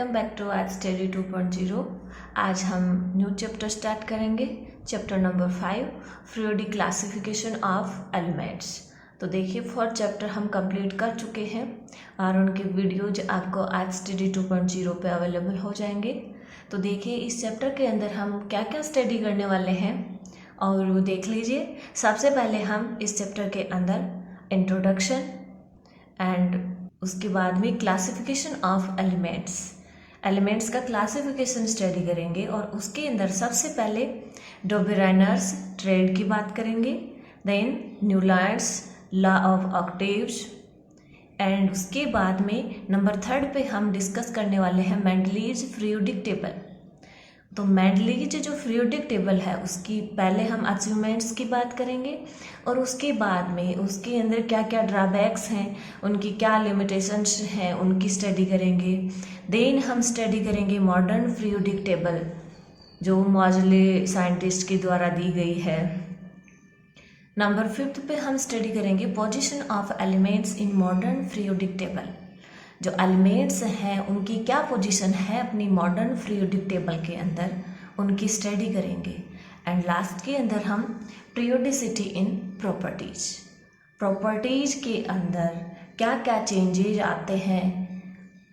Welcome back to आज study 2.0। आज हम न्यू चैप्टर स्टार्ट करेंगे, chapter number 5, periodic classification of elements. तो देखिए 4 चैप्टर हम कंप्लीट कर चुके हैं और उनके वीडियोज आपको आज स्टडी 2.0 पे अवेलेबल हो जाएंगे। तो देखिए इस चैप्टर के अंदर हम क्या क्या स्टडी करने वाले हैं और वो देख लीजिए। सबसे पहले हम इस चैप्टर के अंदर इंट्रोडक्शन एंड उसके बाद में क्लासिफिकेशन ऑफ एलिमेंट्स का क्लासिफिकेशन स्टडी करेंगे और उसके अंदर सबसे पहले डोबेराइनर्स ट्रेड की बात करेंगे, then Newlands law of octaves and उसके बाद में नंबर 3 पे हम डिस्कस करने वाले हैं मेंडलीज पीरियोडिक टेबल। तो मेंडलीज जो पीरियोडिक टेबल है उसकी पहले हम अचीवमेंट्स की बात करेंगे और उसके बाद में उसके अंदर क्या क्या ड्रॉबैक्स हैं, उनकी क्या लिमिटेशंस हैं, उनकी स्टडी करेंगे। देन हम स्टडी करेंगे मॉडर्न पीरियोडिक टेबल जो मॉजले साइंटिस्ट के द्वारा दी गई है। नंबर 5 पे हम स्टडी करेंगे position of elements in modern periodic table. जो एलिमेंट्स हैं उनकी क्या पोजीशन है अपनी मॉडर्न पीरियोडिक टेबल के अंदर, उनकी स्टडी करेंगे। एंड लास्ट के अंदर हम पीरियोडिसिटी इन प्रॉपर्टीज के अंदर क्या क्या चेंजेज आते हैं,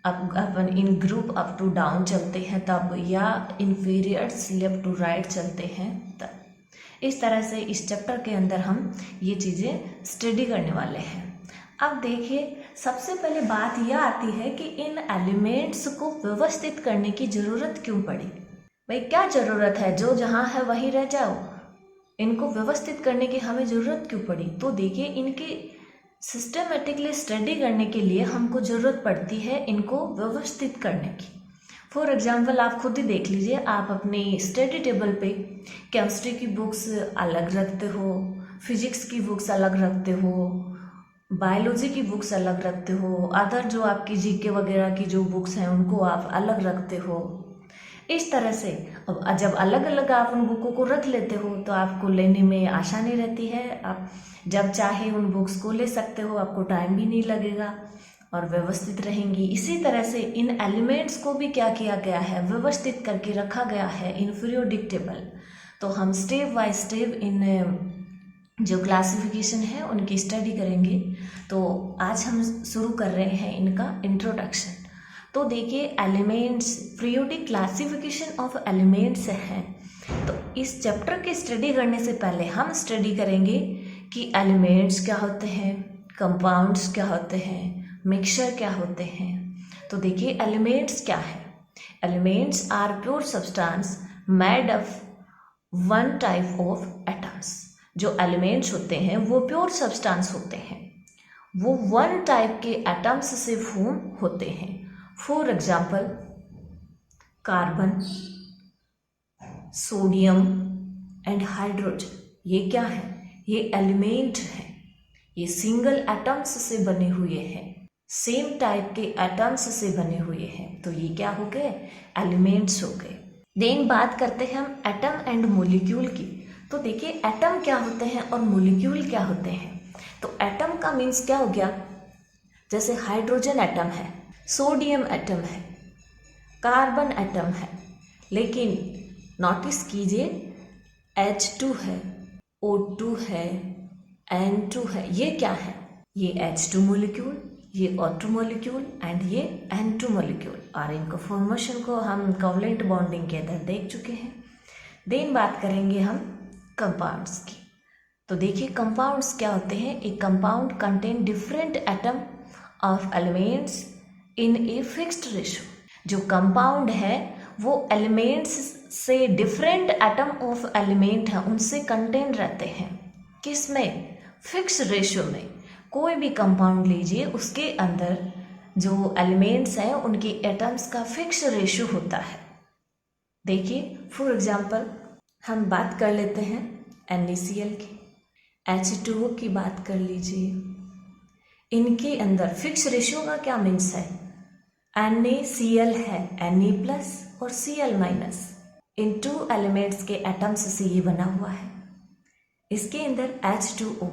अब अपन इन ग्रुप अप टू डाउन चलते हैं तब, या इन पीरियड्स लेफ्ट टू राइट चलते हैं तब। इस तरह से इस चैप्टर के अंदर हम ये चीज़ें स्टडी करने वाले हैं। अब देखिए सबसे पहले बात यह आती है कि इन एलिमेंट्स को व्यवस्थित करने की ज़रूरत क्यों पड़ी। भाई क्या ज़रूरत है, जो जहाँ है वहीं रह जाओ, इनको व्यवस्थित करने की हमें ज़रूरत क्यों पड़ी। तो देखिए इनकी सिस्टमेटिकली स्टडी करने के लिए हमको ज़रूरत पड़ती है इनको व्यवस्थित करने की। फॉर एग्जाम्पल आप खुद ही देख लीजिए, आप अपनी स्टडी टेबल पे केमिस्ट्री की बुक्स अलग रखते हो, फिजिक्स की बुक्स अलग रखते हो, बायोलॉजी की बुक्स अलग रखते हो, अदर जो आपकी जीके वगैरह की जो बुक्स हैं उनको आप अलग रखते हो। इस तरह से अब जब अलग अलग आप उन बुकों को रख लेते हो तो आपको लेने में आसानी रहती है, आप जब चाहे उन बुक्स को ले सकते हो, आपको टाइम भी नहीं लगेगा और व्यवस्थित रहेंगी। इसी तरह से इन एलिमेंट्स को भी क्या किया गया है, व्यवस्थित करके रखा गया है इन पीरियोडिक टेबल। तो हम स्टेप बाय स्टेप इन जो क्लासिफिकेशन है उनकी स्टडी करेंगे। तो आज हम शुरू कर रहे हैं इनका इंट्रोडक्शन। तो देखिए elements, periodic classification of elements है। तो इस चैप्टर की स्टडी करने से पहले हम स्टडी करेंगे कि एलिमेंट्स क्या होते हैं, कंपाउंड्स क्या होते हैं, मिक्सचर क्या होते हैं। तो देखिए एलिमेंट्स क्या है। Elements are pure substance made of one type of atoms. जो एलिमेंट्स होते हैं वो प्योर सब्सटेंस होते हैं, वो वन टाइप के एटम्स से फॉर्म होते हैं। For example carbon, sodium and hydrogen, ये क्या है, ये एलिमेंट हैं। ये सिंगल एटम्स से बने हुए हैं, सेम टाइप के एटम्स से बने हुए हैं। तो ये क्या हो गए, एलिमेंट्स हो गए। देन बात करते हैं हम एटम एंड मोलिक्यूल की। तो देखिए एटम क्या होते हैं और मोलिक्यूल क्या होते हैं। तो एटम का मीन्स क्या हो गया, जैसे हाइड्रोजन एटम है, सोडियम एटम है, कार्बन एटम है, लेकिन नोटिस कीजिए H2 है, O2 है, N2 है, ये क्या है, ये H2 मोलिक्यूल, ये O2 मोलिक्यूल एंड ये N2 मोलिक्यूल। और इनको फॉर्मेशन को हम कोवलेंट बॉन्डिंग के अंदर देख चुके हैं। देन बात करेंगे हम कंपाउंड्स की। तो देखिए कंपाउंड्स क्या होते हैं। एक compound contain different atom of elements in a fixed ratio. जो कंपाउंड है वो एलिमेंट्स से डिफरेंट एटम ऑफ एलिमेंट हैं उनसे कंटेन रहते हैं, किस में, फिक्स रेशो में। कोई भी कंपाउंड लीजिए उसके अंदर जो एलिमेंट्स हैं उनकी एटम्स का फिक्स रेशो होता है। देखिए फॉर एग्जाम्पल हम बात कर लेते हैं NaCl की, H2O की बात कर लीजिए। इनके अंदर फिक्स रेशियो का क्या मीन्स है, NaCl है, Na+ और Cl-। इन 2 एलिमेंट्स के एटम्स से ये बना हुआ है। इसके अंदर H2O,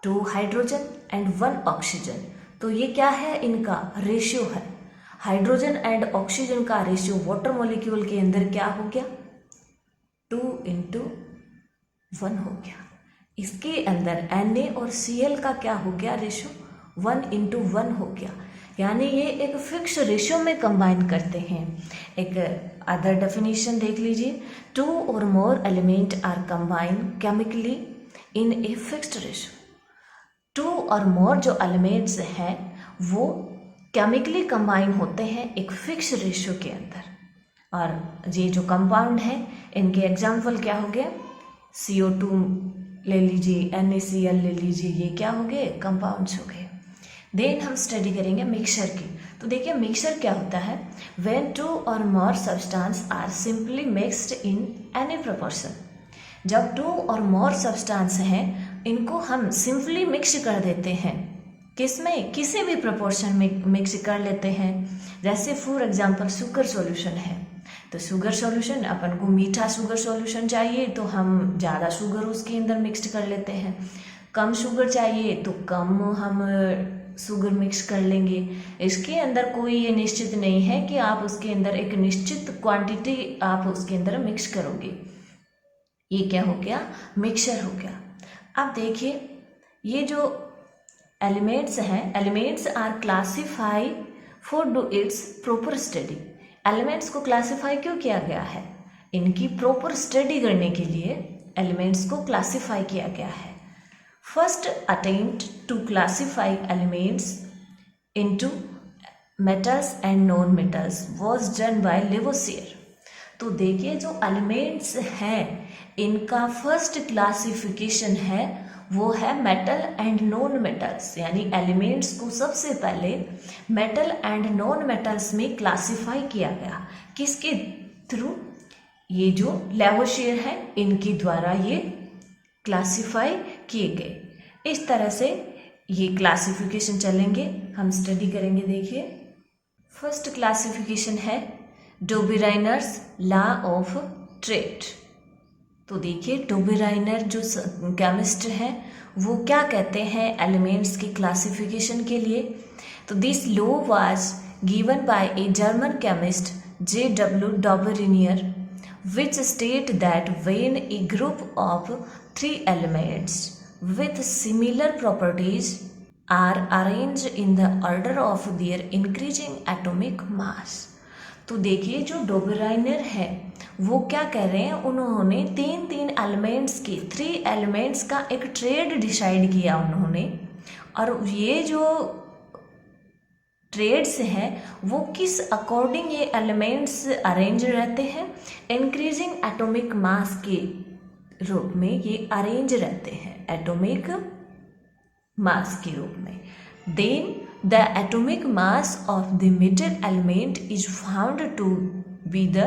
2 हाइड्रोजन एंड 1 ऑक्सीजन। तो ये क्या है, इनका रेशियो है। हाइड्रोजन एंड ऑक्सीजन का रेशियो वाटर मॉलिक्यूल के अंदर क्या हो गया, 2:1 हो गया। इसके अंदर Na और Cl का क्या हो गया रेशियो, 1:1 हो गया। यानी ये एक फिक्स रेशियो में कंबाइन करते हैं। एक अदर डेफिनेशन देख लीजिए, 2 और more element are combine chemically in a fixed ratio. 2 और मोर जो एलिमेंट्स हैं वो केमिकली कंबाइन होते हैं एक फिक्स रेशियो के अंदर। और ये जो कंपाउंड है इनके एग्जाम्पल क्या हो गए, CO2 ले लीजिए, NaCl ले लीजिए, ये क्या हो गए, कंपाउंड्स हो गए। देन हम स्टडी करेंगे मिक्सचर की। तो देखिए मिक्सचर क्या होता है, व्हेन 2 और more substance are simply mixed in any proportion. जब 2 और मोर सब्सटेंस हैं इनको हम सिंपली मिक्स कर देते हैं, किसमें, किसी भी प्रोपोर्शन में मिक्स कर लेते हैं। जैसे फॉर एग्जांपल शुगर सॉल्यूशन है, तो शुगर सॉल्यूशन अपन को मीठा शुगर सॉल्यूशन चाहिए तो हम ज़्यादा शुगर उसके अंदर मिक्स कर लेते हैं, कम शुगर चाहिए तो कम हम शुगर मिक्स कर लेंगे। इसके अंदर कोई ये निश्चित नहीं है कि आप उसके अंदर एक निश्चित क्वांटिटी आप उसके अंदर मिक्स करोगे। ये क्या हो गया, मिक्सचर हो गया। अब देखिए ये जो एलिमेंट्स हैं, elements are classify for do its proper study. Elements को क्लासीफाई क्यों किया गया है, इनकी प्रॉपर स्टडी करने के लिए एलिमेंट्स को क्लासीफाई किया गया है। First attempt to classify elements into metals and non metals was done by Lavoisier. तो देखिए जो एलिमेंट्स हैं इनका फर्स्ट क्लासिफिकेशन है वो है मेटल एंड नॉन मेटल्स, यानी एलिमेंट्स को सबसे पहले मेटल एंड नॉन मेटल्स में क्लासिफाई किया गया। किसके थ्रू, ये जो लेवोसियर है इनके द्वारा ये क्लासिफाई किए गए। इस तरह से ये क्लासिफिकेशन चलेंगे, हम स्टडी करेंगे। देखिए फर्स्ट क्लासिफिकेशन है डोबेराइनर्स लॉ ऑफ ट्रेड। तो देखिए डोबेराइनर जो केमिस्ट है वो क्या कहते हैं एलिमेंट्स की क्लासिफिकेशन के लिए। तो this law was given by a German chemist J.W. Dobereiner, which state that when a group of 3 elements with similar properties are arranged in the order of their increasing atomic mass। तो देखिए जो Dobereiner है वो क्या कह रहे हैं, उन्होंने तीन एलिमेंट्स की 3 एलिमेंट्स का एक ट्रेड डिसाइड किया उन्होंने, और ये जो ट्रेड्स हैं वो किस अकॉर्डिंग ये एलिमेंट्स अरेंज रहते हैं, इंक्रीजिंग एटॉमिक मास के रूप में ये अरेंज रहते हैं, एटॉमिक मास के रूप में। Then the atomic mass of the middle element is found to be the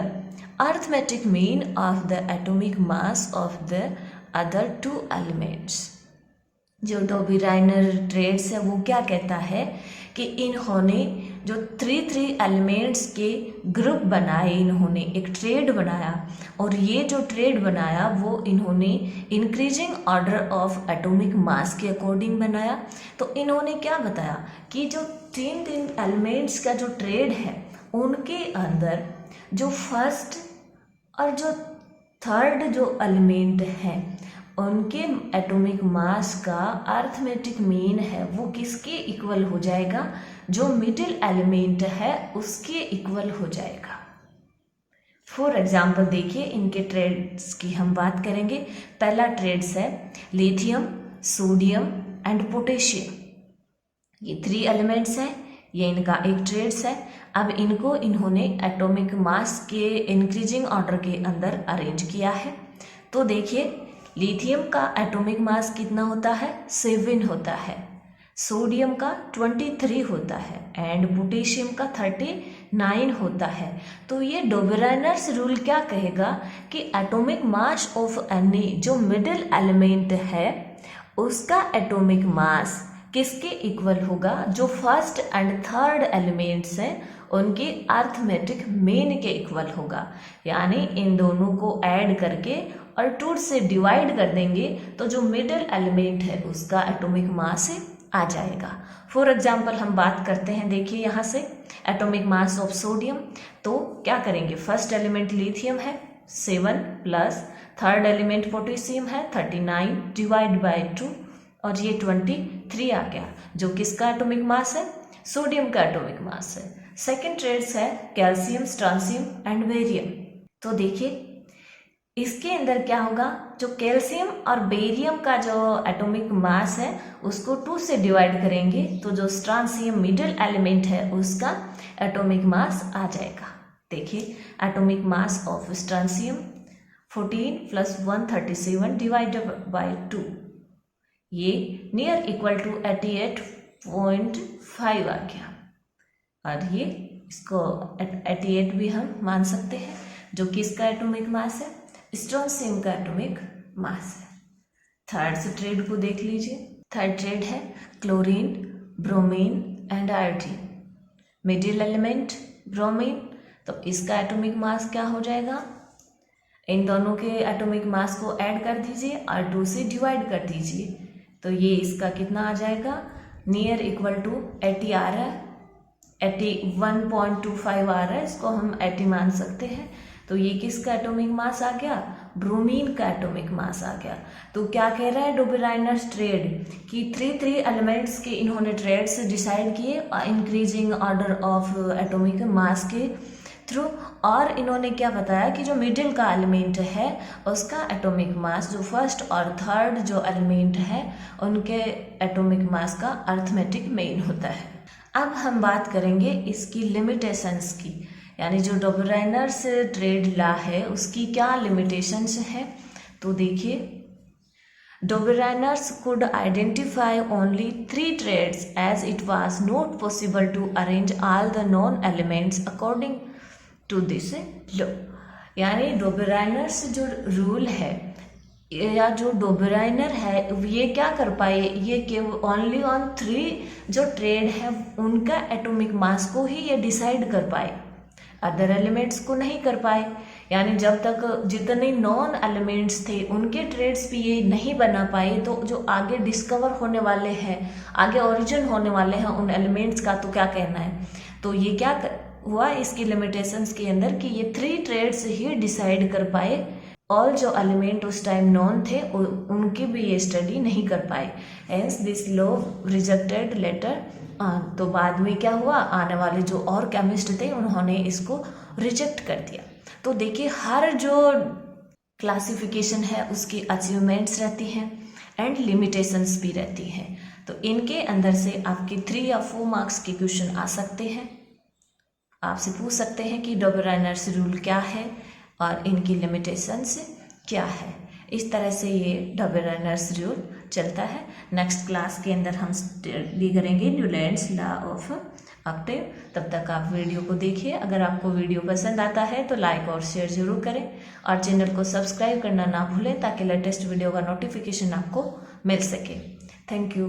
arithmetic mean of the atomic mass of the other 2 elements. जो डोबेराइनर ट्रेड्स है वो क्या कहता है कि इन्होंने जो 3 एलिमेंट्स के ग्रुप बनाए, इन्होंने एक ट्रेड बनाया, और ये जो ट्रेड बनाया वो इन्होंने increasing order of atomic mass के अकॉर्डिंग बनाया। तो इन्होंने क्या बताया कि जो 3 एलिमेंट्स का जो ट्रेड है उनके अंदर जो फर्स्ट और जो थर्ड जो एलिमेंट हैं उनके एटॉमिक मास का अर्थमेटिक मीन है वो किसके इक्वल हो जाएगा, जो मिडिल एलिमेंट है उसके इक्वल हो जाएगा। फॉर एग्जाम्पल देखिए इनके ट्रेड्स की हम बात करेंगे। पहला ट्रेड्स है लिथियम, सोडियम एंड पोटेशियम। ये 3 एलिमेंट्स हैं, ये इनका एक ट्रेड्स है। अब इनको इन्होंने एटॉमिक मास के इंक्रीजिंग ऑर्डर के अंदर अरेंज किया है। तो देखिए लिथियम का एटॉमिक मास कितना होता है, 7 होता है, सोडियम का 23 होता है एंड पोटेशियम का 39 होता है। तो ये डोबेराइनर्स रूल क्या कहेगा कि एटॉमिक मास ऑफ एनी जो मिडिल एलिमेंट है उसका एटॉमिक मास किसके इक्वल होगा, जो फर्स्ट एंड थर्ड एलिमेंट्स हैं उनके अर्थमेटिक मीन के इक्वल होगा। यानी इन दोनों को ऐड करके और 2 से डिवाइड कर देंगे तो जो मिडिल एलिमेंट है उसका एटॉमिक मास आ जाएगा। फॉर एग्जाम्पल हम बात करते हैं, देखिए यहाँ से एटॉमिक मास ऑफ सोडियम। तो क्या करेंगे, फर्स्ट एलिमेंट लिथियम है 7 प्लस थर्ड एलिमेंट पोटेशियम है 39 डिवाइड बाय 2 और ये 23 आ गया, जो किसका एटॉमिक मास है, सोडियम का एटॉमिक मास है। सेकेंड ट्रेड्स है कैल्शियम, स्ट्रांसियम एंड बेरियम। तो देखिए इसके अंदर क्या होगा, जो कैल्शियम और बेरियम का जो एटॉमिक मास है उसको 2 से डिवाइड करेंगे तो जो स्ट्रांसियम मिडिल एलिमेंट है उसका एटॉमिक मास आ जाएगा। देखिए atomic mass of strontium 14 plus 137 divided by 2, ये नियर इक्वल टू 88.5 आ गया और ये इसको 88 भी हम मान सकते हैं, जो किसका एटॉमिक मास है, स्ट्रांसियम का एटॉमिक मास है। थर्ड से ट्रेड को देख लीजिए। थर्ड ट्रेड है chlorine, bromine and iodine. Middle element bromine, तो इसका एटॉमिक मास क्या हो जाएगा, इन दोनों के एटॉमिक मास को ऐड कर दीजिए और 2 से डिवाइड कर दीजिए तो ये इसका कितना आ जाएगा, नियर इक्वल टू 80 आ रहा है, 81.25 आ रहा है, इसको हम 80 मान सकते हैं। तो ये किसका एटॉमिक मास आ गया, ब्रोमीन का एटॉमिक मास आ गया। तो क्या कह रहा है डोबेराइनर ट्रेड कि 3 एलिमेंट्स के इन्होंने ट्रेड्स डिसाइड किए increasing order of atomic mass के थ्रू, और इन्होंने क्या बताया कि जो मिडिल का एलिमेंट है उसका एटॉमिक मास, जो फर्स्ट और थर्ड जो एलिमेंट है उनके एटॉमिक मास का अर्थमेटिक मेन होता है। अब हम बात करेंगे इसकी लिमिटेशंस की, यानी जो डोबेराइनर्स ट्रेड लॉ है उसकी क्या लिमिटेशंस है। तो देखिए Dobereiner's could identify only 3 triads as it was not possible to arrange all the known elements according to this law. यानी डोबेराइनर्स जो रूल है या जो डोबेराइनर है ये क्या कर पाए, ये केवल ओनली ऑन 3 जो ट्रेड है उनका एटॉमिक मास को ही ये डिसाइड कर पाए, अदर एलिमेंट्स को नहीं कर पाए। यानी जब तक जितने नॉन एलिमेंट्स थे उनके ट्रेड्स भी ये नहीं बना पाए, तो जो आगे डिस्कवर होने वाले हैं, आगे ओरिजिन होने वाले हैं उन एलिमेंट्स का, तो क्या कहना है, तो ये क्या हुआ इसकी लिमिटेशंस के अंदर कि ये 3 ट्रेड्स ही डिसाइड कर पाए, और जो एलिमेंट उस टाइम नॉन थे उनकी भी ये स्टडी नहीं कर पाए। Hence this law rejected later. तो बाद में क्या हुआ, आने वाले जो और केमिस्ट थे उन्होंने इसको रिजेक्ट कर दिया। तो देखिए हर जो क्लासिफिकेशन है उसकी अचीवमेंट्स रहती हैं एंड लिमिटेशंस भी रहती हैं। तो इनके अंदर से आपके 3 या 4 मार्क्स के क्वेश्चन आ सकते हैं। आपसे पूछ सकते हैं कि डोबेराइनर्स रूल क्या है और इनकी लिमिटेशंस क्या है। इस तरह से ये डोबेराइनर्स रूल चलता है। नेक्स्ट क्लास के अंदर हम स्टडी करेंगे न्यूलैंड्स लॉ ऑफ ऑक्टेव। तब तक आप वीडियो को देखिए। अगर आपको वीडियो पसंद आता है तो लाइक और शेयर जरूर करें और चैनल को सब्सक्राइब करना ना भूलें ताकि लेटेस्ट वीडियो का नोटिफिकेशन आपको मिल सके। Thank you.